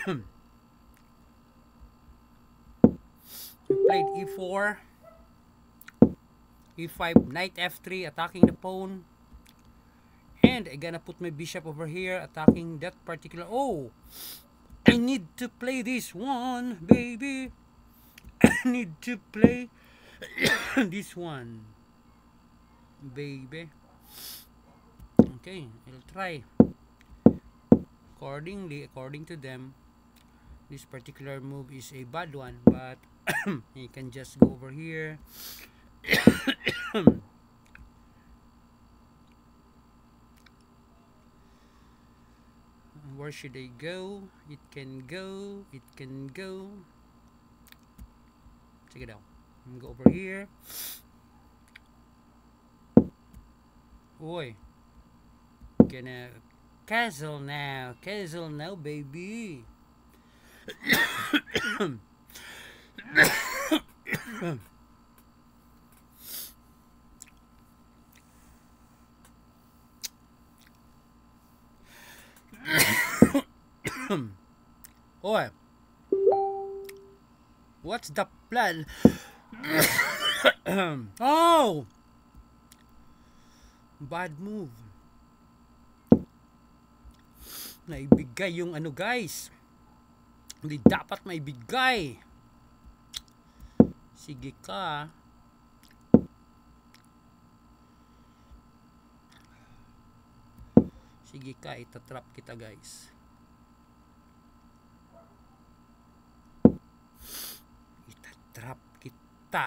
We played e4, e5, knight f3, attacking the pawn. And I'm gonna put my bishop over here, attacking that particular... Oh! I need to play this one, baby. I need to play this one, baby. Okay, I'll try. According to them, this particular move is a bad one, but you can just go over here. Where should I go? It can go. Check it out. I'm gonna go over here. Oi. Gonna castle now, baby. Oi. What's the plan? Oh! Bad move. Naibigay yung ano, guys. Hindi dapat maibigay. Sige ka. Sige ka, itatrap kita, guys. Itatrap kita.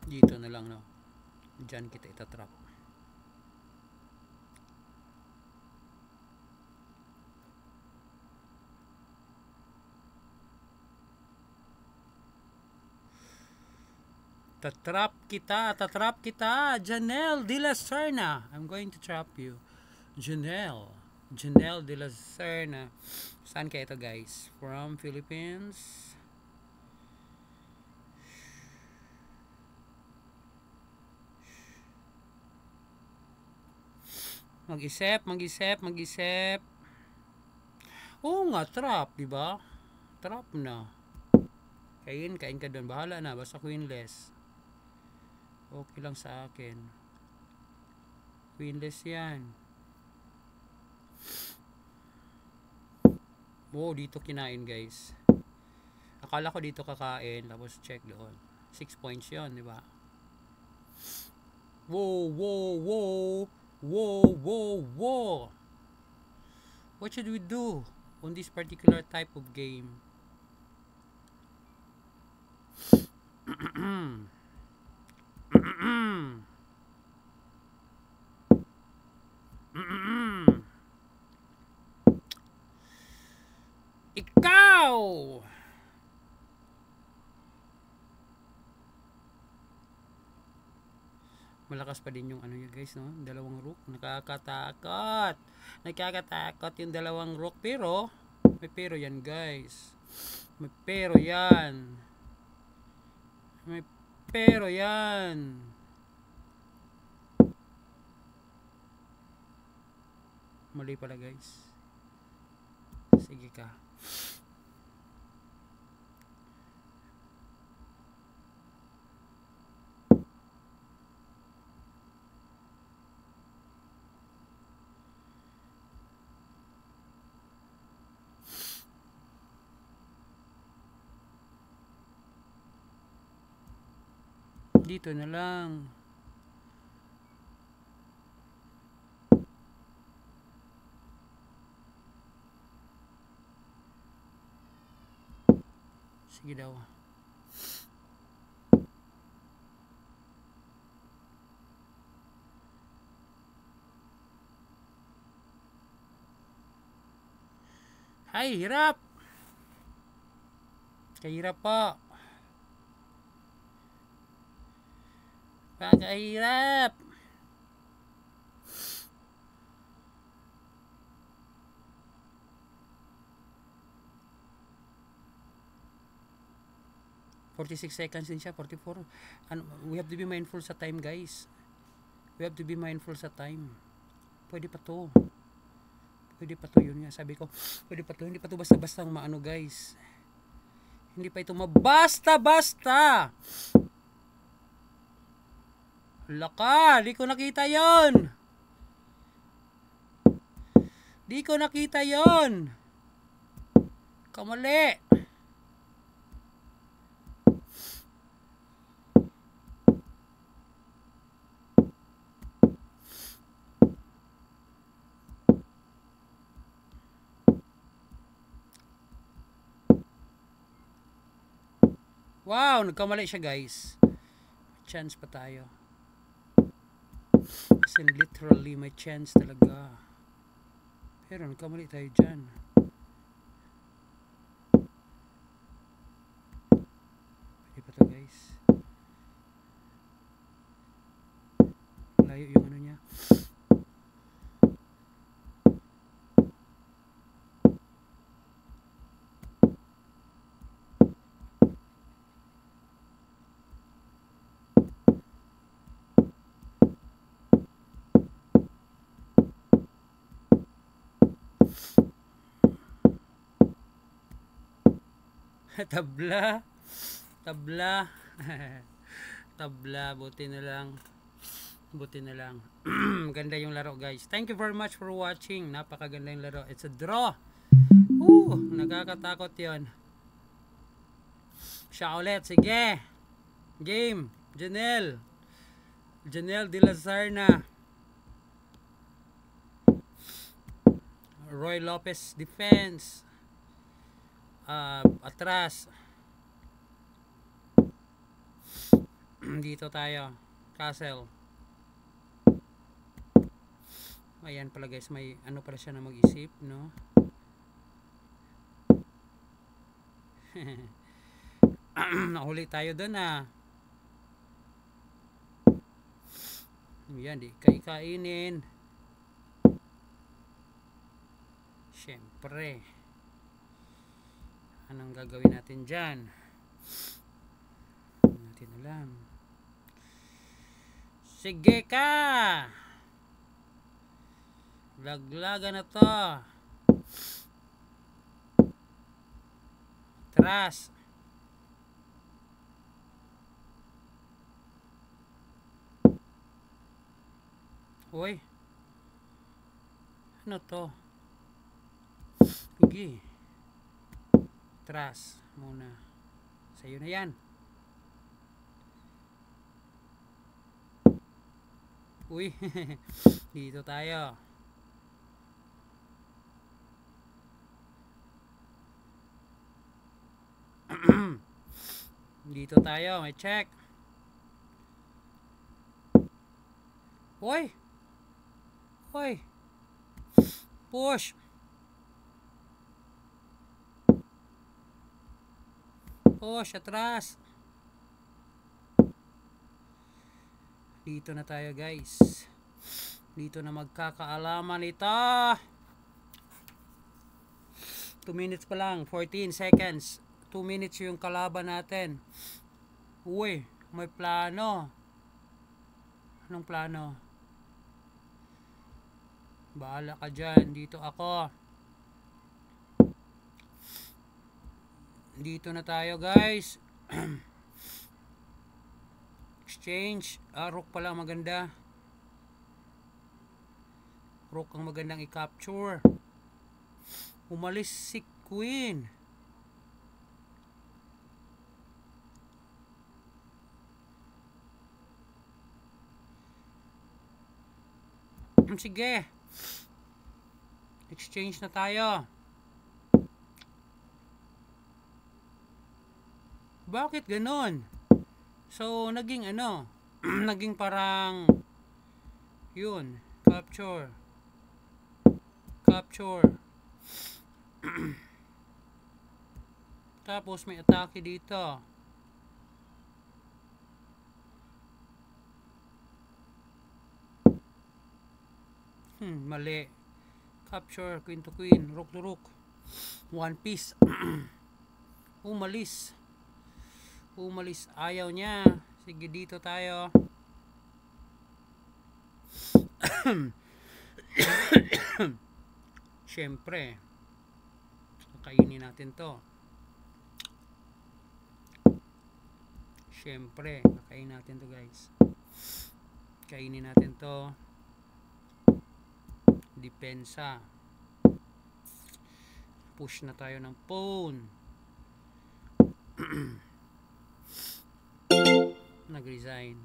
Dito na lang, no? Diyan kita itatrap. Tatrap kita, Janelle de la Serna. I'm going to trap you. Janelle de la Serna. Saan kayo ito, guys? From Philippines. Mag-isip. Oo nga, trap, diba? Trap na. Kain ka doon. Bahala na, basta queenless. Okay lang sa akin. Queenless yan. Wow, dito kinain, guys. Akala ko dito kakain, tapos check doon. 6 points yun, di ba? Whoa. What should we do on this particular type of game? Ikaw! Malakas pa din yung ano yun, guys, no? Dalawang rook. Nakakatakot yung dalawang rook. Pero, may pero yan, guys. May pero yan. Mali pala, guys. Sige ka. Dito na lang. Sige daw. Ay, hirap. Kahirap po. Pakahirap. $46 din siya, 44. And we have to be mindful sa time, guys. We have to be mindful sa time. Pwede pa to. Pwede pa to, yun nga sabi ko. Pwede pa to, hindi pa to basta-basta maano guys. Hindi pa ito mabasta-basta. Laka, di ko nakita yon. Di ko nakita yon. Kamali. Wow, nagkamali siya guys. Chance pa tayo. As in literally may chance talaga. Pero nagkamali tayo dyan. Pwede pa to guys. Layo yung ano niya. Tabla. Tabla. Tabla. Buti na lang. Buti na lang. Ganda yung laro guys. Thank you very much for watching. Napakaganda yung laro. It's a draw. Nakakatakot yon. Siya ulit. Sige. Game. Janelle. Janelle de la Zarna. Roy Lopez defense. Atras. Dito tayo. Castle. Ayan pala guys, may ano pala siya na mag-isip, no? Nahuli tayo doon Ayan, di kainin. Siyempre. Anong gagawin natin dyan? Hindi natin alam. Sige ka! Laglaga na to. Tras. Uy. Ano to? Sige. Tras muna. Sa'yo na yan. Uy. Dito tayo. Dito tayo. May check. Uy. Uy. Push. Push, atras. Dito na tayo guys. Dito na magkakaalaman ito. 2 minutes pa lang. 14 seconds. 2 minutes yung kalaban natin. Uy, may plano. Anong plano? Bahala ka dyan. Dito ako. Dito na tayo guys. Exchange. Rook pala maganda. Rook ang magandang i-capture. Umalis si Queen. Sige. Exchange na tayo. Bakit ganon? So, naging ano? Naging parang yun. Capture. Capture. Tapos may atake dito. Mali. Capture, queen to queen, rook to rook. One piece. Umalis. Umalis. Ayaw niya. Sige, dito tayo. Siyempre, kainin natin to. Siyempre, kakainin natin to guys. Kainin natin to. Depensa. Push na tayo ng phone. Nag-resign.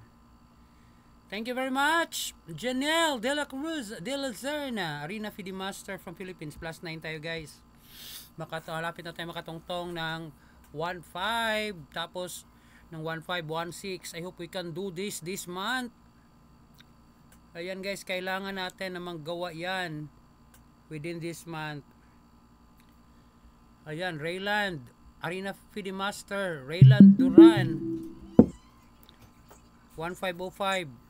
Thank you very much, Janelle De La Cruz De La Zerna, Arena FIDE Master from Philippines. +9 tayo guys. Malapit na tayo makatungtong ng 1.5. Tapos ng 1.5, 1.6. I hope we can do this month. Ayan guys, kailangan natin na magawa yan within this month. Ayan, Rayland, Arena FIDE Master, Rayland Duran, 1505.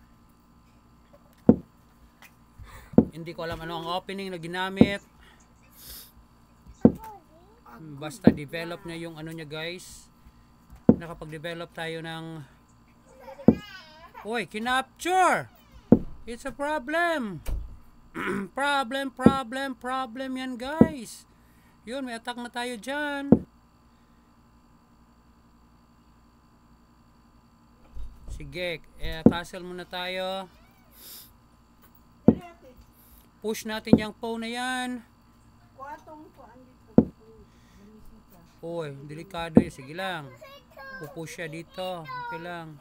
Hindi ko alam ano ang opening na ginamit. Basta develop niya yung ano niya guys. Nakapag-develop tayo ng... Uy, kinapture! It's a problem! problem yan guys. Yun, may attack na tayo dyan. Sige, castle muna tayo. Push natin yung phone na yan. Uy, delikado yun. Sige lang. Pupush siya dito. Okay lang.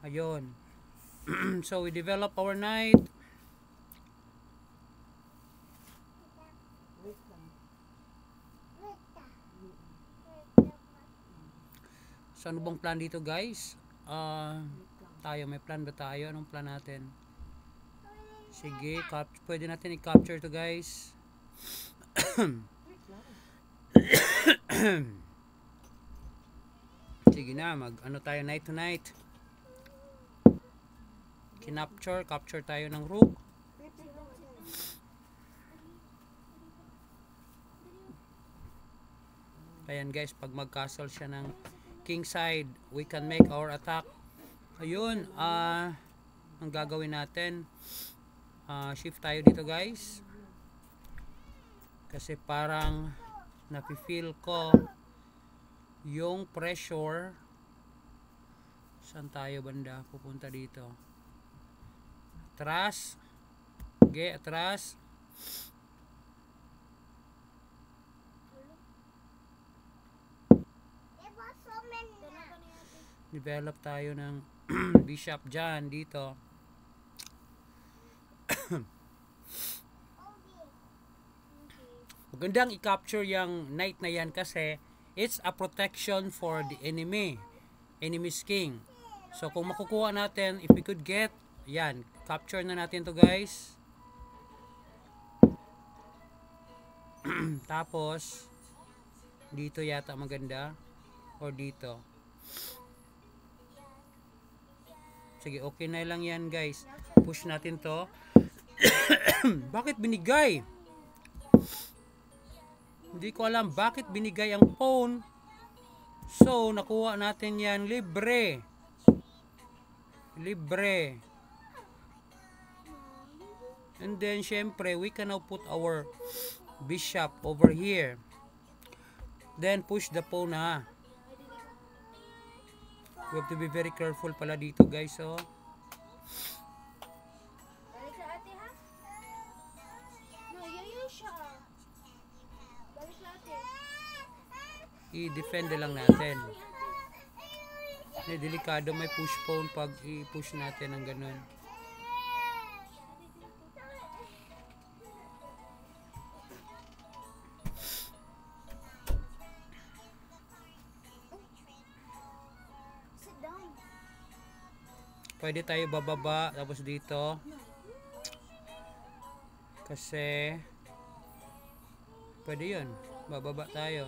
Ayun. So, we develop our knight. So, ano bang plan dito guys? Tayo, may plan ba tayo? Anong plan natin? Sige, pwede natin i-capture to guys. Sige na, ano tayo night to night. Capture tayo ng rook. Ayan guys, pag mag-castle siya ng king side, we can make our attack. Ayun, ang gagawin natin, shift tayo dito guys. Kasi parang napi-feel ko yung pressure. Saan tayo banda? Pupunta dito. Atras. Okay, atras. Develop tayo ng bishop dyan, dito. Magandang i-capture yung knight na yan kasi it's a protection for the enemy's king. So kung makukuha natin, if we could get, yan, capture na natin to guys. Tapos dito yata maganda, or dito. Sige, okay na lang yan guys. Push natin to. Bakit binigay? Hindi ko alam bakit binigay ang pawn. So, nakuha natin yan libre. Libre. And then, syempre, we can now put our bishop over here. Then, push the pawn na. We have to be very careful pala dito guys. So, i-defend lang natin. Delikado, may push pawn pag i-push natin ng ganun. Pwede tayo bababa tapos dito. Kasi pwede yun. Bababa tayo.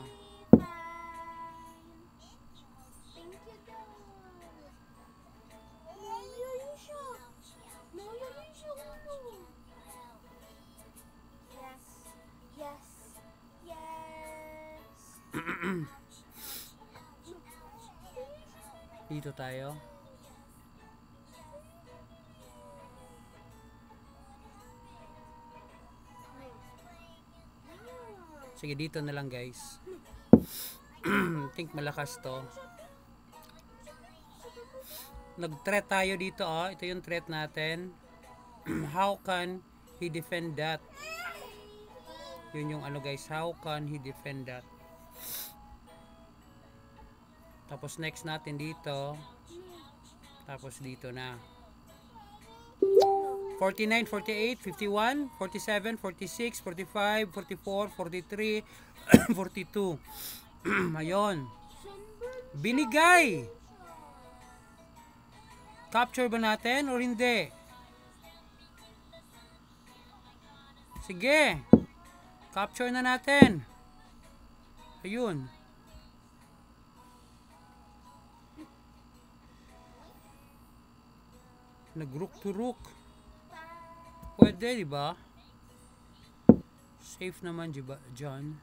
Dito tayo. Sige, dito na lang guys. Think malakas to. Nag-threat tayo dito, oh. Ito yung threat natin. How can he defend that? Yun yung ano guys, how can he defend that? Tapos next natin dito. Tapos dito na. 49, 48, 51, 47, 46, 45, 44, 43, 42. Ayun. Binigay! Capture ba natin or hindi? Sige. Capture na natin. Ayun. Nag-rook to rook. Pwede, diba? Safe naman, diba, John?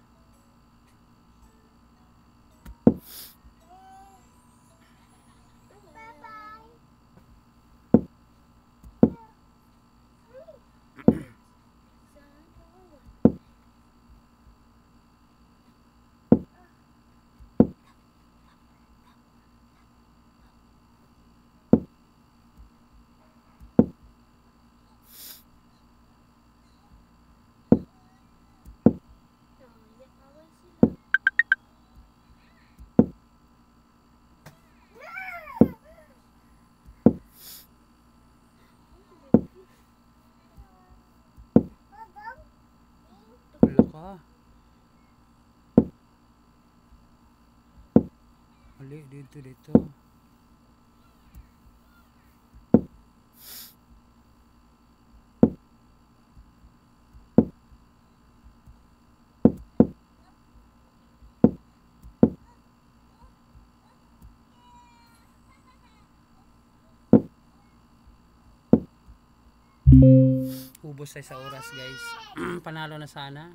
Wala ka. Mali, dito. Ubos tayo sa oras guys. Panalo na sana.